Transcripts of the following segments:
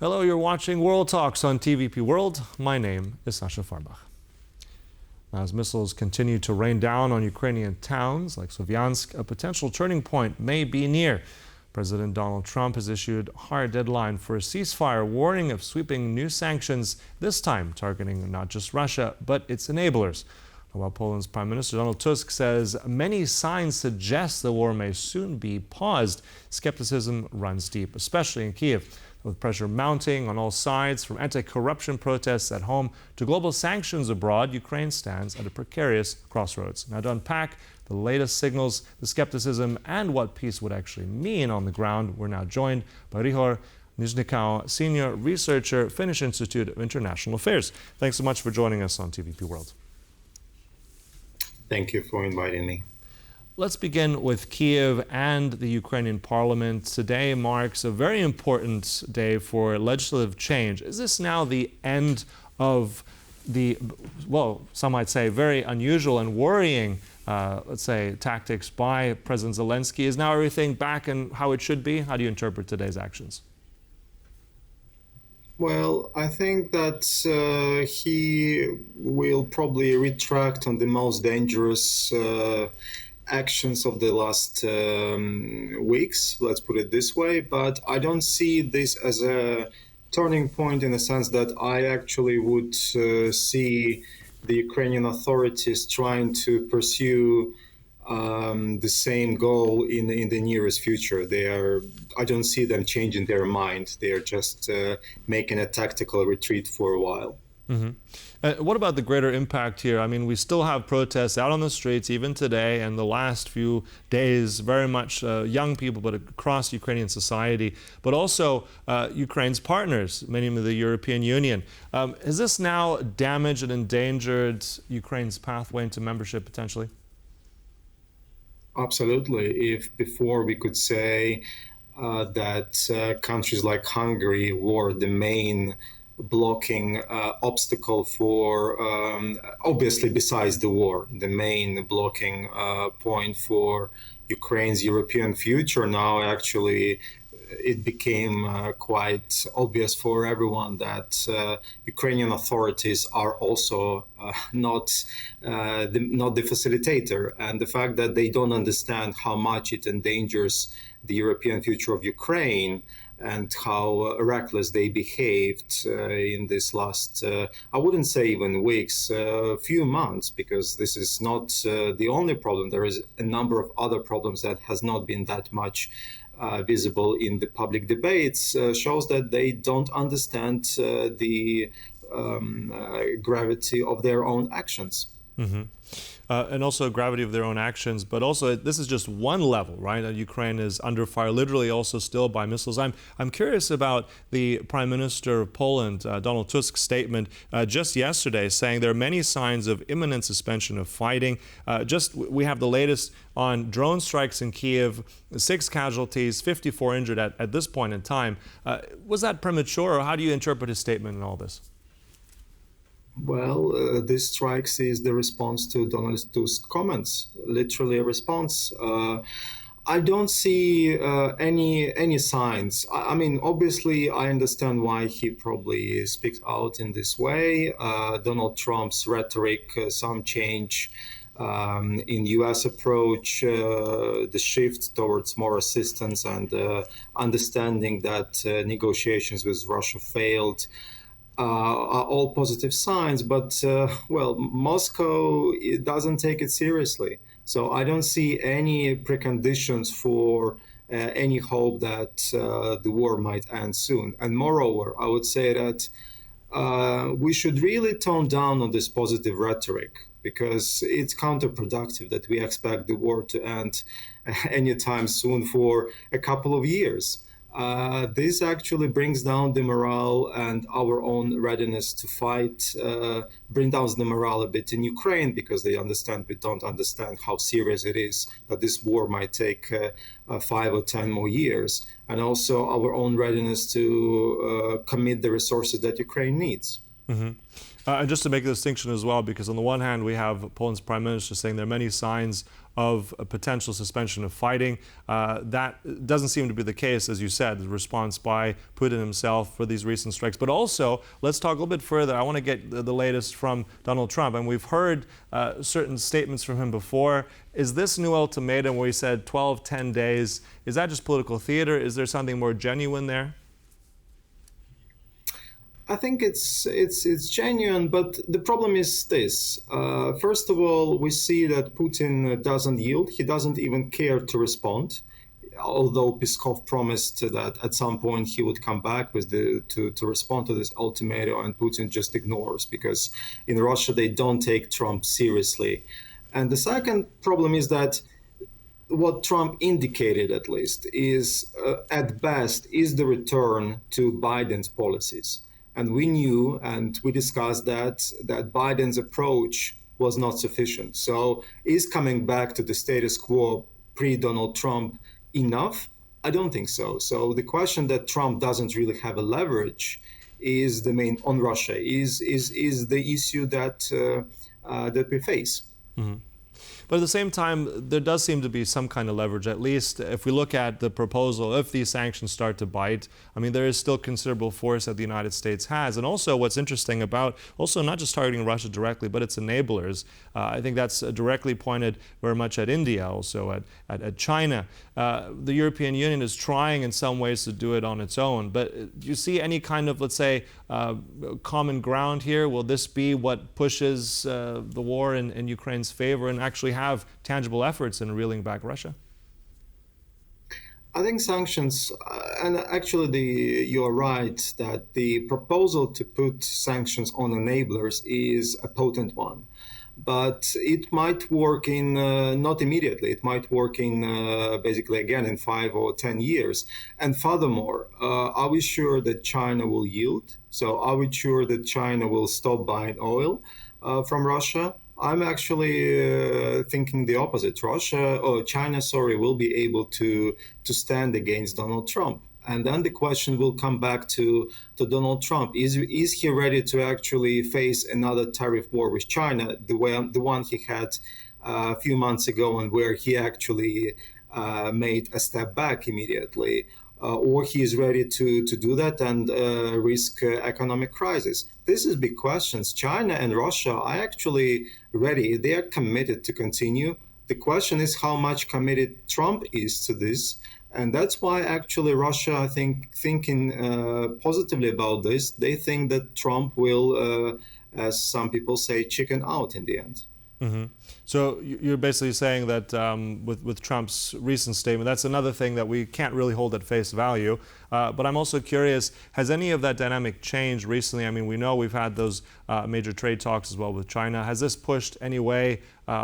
Hello, you're watching World Talks on TVP World. My name is Sasha Farbach. As missiles continue to rain down on Ukrainian towns like Slovyansk, a potential turning point may be near. President Donald Trump has issued a hard deadline for a ceasefire, warning of sweeping new sanctions, this time targeting not just Russia, but its enablers. While Poland's Prime Minister Donald Tusk says many signs suggest the war may soon be paused, skepticism runs deep, especially in Kyiv. With pressure mounting on all sides, from anti-corruption protests at home to global sanctions abroad, Ukraine stands at a precarious crossroads. Now, to unpack the latest signals, the skepticism, and what peace would actually mean on the ground, we're now joined by Ryhor Nizhnikau, senior researcher, Finnish Institute of International Affairs. Thanks so much for joining us on TVP World. Thank you for inviting me. Let's begin with Kyiv and the Ukrainian parliament. Today marks a very important day for legislative change. Is this now the end of the, well, some might say very unusual and worrying, let's say, tactics by President Zelenskyy? Is now everything back in how it should be? How do you interpret today's actions? Well, I think that he will probably retract on the most dangerous actions of the last weeks, let's put it this way, but I don't see this as a turning point in the sense that I actually would see the Ukrainian authorities trying to pursue the same goal in the nearest future. I don't see them changing their mind. They are just making a tactical retreat for a while. Mm-hmm. What about the greater impact here? I mean, we still have protests out on the streets even today, and the last few days, very much young people, but across Ukrainian society, but also Ukraine's partners, many of the European Union. Has this now damaged and endangered Ukraine's pathway into membership potentially? Absolutely. If before we could say that countries like Hungary were the main blocking obstacle for, obviously besides the war, the main blocking point for Ukraine's European future, now actually it became quite obvious for everyone that Ukrainian authorities are also not the facilitator, and the fact that they don't understand how much it endangers the European future of Ukraine and how reckless they behaved in this last, I wouldn't say even weeks, few months, because this is not the only problem. There is a number of other problems that has not been that much visible in the public debates, shows that they don't understand the gravity of their own actions. Mm-hmm. And also gravity of their own actions, but also this is just one level, right? Ukraine is under fire, literally also still by missiles. I'm curious about the Prime Minister of Poland, Donald Tusk's statement just yesterday, saying there are many signs of imminent suspension of fighting. We have the latest on drone strikes in Kyiv, 6 casualties, 54 injured at this point in time. Was that premature, or how do you interpret his statement in all this? Well, this strikes is the response to Donald Tusk's comments, literally a response. I don't see any signs. I mean, obviously, I understand why he probably speaks out in this way. Donald Trump's rhetoric, some change in U.S. approach, the shift towards more assistance and understanding that negotiations with Russia failed. Are all positive signs, but well, Moscow doesn't take it seriously. So I don't see any preconditions for any hope that the war might end soon. And moreover, I would say that we should really tone down on this positive rhetoric, because it's counterproductive that we expect the war to end anytime soon for a couple of years. This actually brings down the morale and our own readiness to fight, bring down the morale a bit in Ukraine, because we don't understand how serious it is that this war might take 5 or 10 more years, and also our own readiness to commit the resources that Ukraine needs. And just to make a distinction as well, because on the one hand, we have Poland's prime minister saying there are many signs of a potential suspension of fighting. That doesn't seem to be the case, as you said, the response by Putin himself for these recent strikes. But also, let's talk a little bit further. I want to get the latest from Donald Trump. And we've heard certain statements from him before. Is this new ultimatum where he said 12, 10 days, is that just political theater? Is there something more genuine there? I think it's genuine, but the problem is this. First of all, we see that Putin doesn't yield. He doesn't even care to respond, although Peskov promised that at some point he would come back with to respond to this ultimatum, and Putin just ignores, because in Russia they don't take Trump seriously. And the second problem is that what Trump indicated, at least, is at best is the return to Biden's policies. And we knew, and we discussed that Biden's approach was not sufficient. So is coming back to the status quo pre-Donald Trump enough? I don't think so. So the question that Trump doesn't really have a leverage is the main on Russia, is the issue that that we face. Mm-hmm. But at the same time, there does seem to be some kind of leverage, at least if we look at the proposal, if these sanctions start to bite. I mean, there is still considerable force that the United States has. And also what's interesting about, also not just targeting Russia directly, but its enablers. I think that's directly pointed very much at India, also at China. The European Union is trying in some ways to do it on its own. But do you see any kind of, let's say, common ground here? Will this be what pushes the war in Ukraine's favor and actually have tangible efforts in reeling back Russia? I think sanctions, and actually you're right that the proposal to put sanctions on enablers is a potent one. But it might work in, not immediately, it might work in basically again in 5 or 10 years. And furthermore, are we sure that China will yield? So are we sure that China will stop buying oil from Russia? I'm actually thinking the opposite. China, will be able to stand against Donald Trump. And then the question will come back to Donald Trump. Is he ready to actually face another tariff war with China, the one he had a few months ago, and where he actually made a step back immediately? Or he is ready to do that and risk economic crisis? This is big questions. China and Russia are actually ready. They are committed to continue. The question is how much committed Trump is to this. And that's why actually Russia, I think, thinking positively about this, they think that Trump will, as some people say, chicken out in the end. Mm-hmm. So you're basically saying that with Trump's recent statement, that's another thing that we can't really hold at face value. But I'm also curious, has any of that dynamic changed recently? I mean, we know we've had those major trade talks as well with China. Has this pushed any way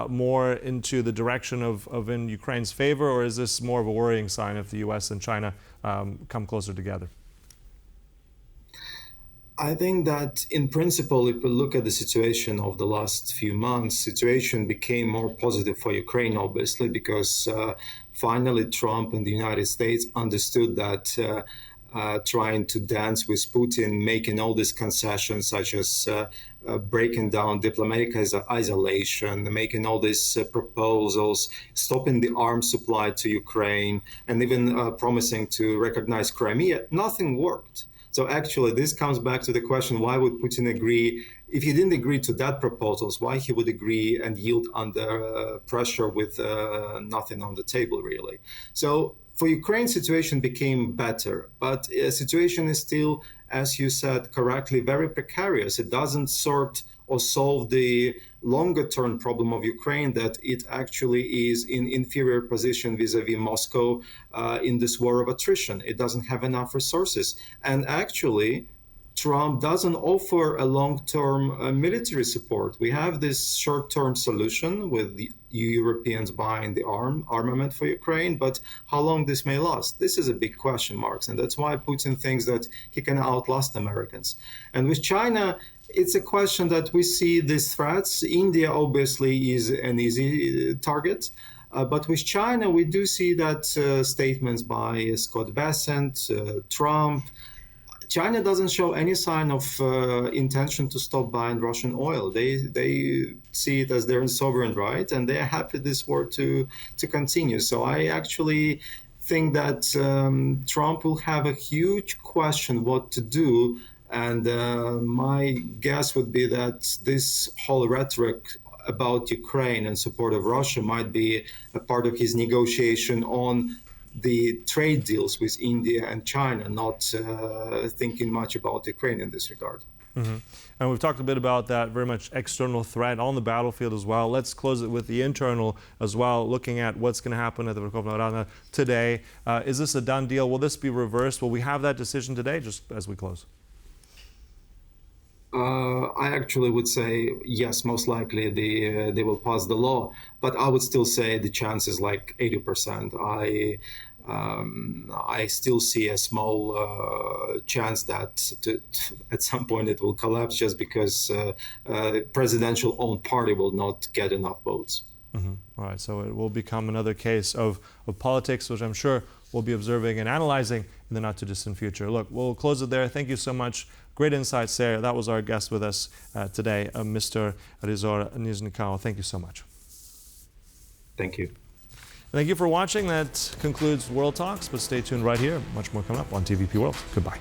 more into the direction of in Ukraine's favor, or is this more of a worrying sign if the U.S. and China come closer together? I think that in principle, if we look at the situation of the last few months, situation became more positive for Ukraine, obviously, because finally Trump and the United States understood that trying to dance with Putin, making all these concessions, such as breaking down diplomatic isolation, making all these proposals, stopping the arms supply to Ukraine, and even promising to recognize Crimea, nothing worked. So actually, this comes back to the question, why would Putin agree? If he didn't agree to that proposals, why he would agree and yield under pressure with nothing on the table, really? So for Ukraine, situation became better, but the situation is still, as you said correctly, very precarious. It doesn't sort or solve the longer-term problem of Ukraine, that it actually is in inferior position vis-a-vis Moscow in this war of attrition. It doesn't have enough resources. And actually, Trump doesn't offer a long-term military support. We have this short-term solution with the Europeans buying the armament for Ukraine, but how long this may last, this is a big question mark. And that's why Putin thinks that he can outlast Americans. And with China, it's a question that we see these threats. India obviously is an easy target. But with China, we do see that statements by Scott Bessent, Trump. China doesn't show any sign of intention to stop buying Russian oil. They see it as their sovereign right, and they are happy this war to continue. So I actually think that Trump will have a huge question what to do, and my guess would be that this whole rhetoric about Ukraine and support of Russia might be a part of his negotiation on the trade deals with India and China, not thinking much about Ukraine in this regard. Mm-hmm. And we've talked a bit about that very much external threat on the battlefield as well. Let's close it with the internal as well, looking at what's going to happen at the Verkhovna Rada today. Is this a done deal? Will this be reversed? Will we have that decision today, just as we close? I actually would say yes, most likely they will pass the law, but I would still say the chance is like 80%. I still see a small chance that at some point it will collapse just because presidential owned party will not get enough votes. Mm-hmm. All right, so it will become another case of politics, which I'm sure we'll be observing and analyzing in the not too distant future. Look, we'll close it there. Thank you so much. Great insights there. That was our guest with us today, Mr. Ryhor Nizhnikau. Thank you so much. Thank you. Thank you for watching. That concludes World Talks, but stay tuned right here. Much more coming up on TVP World. Goodbye.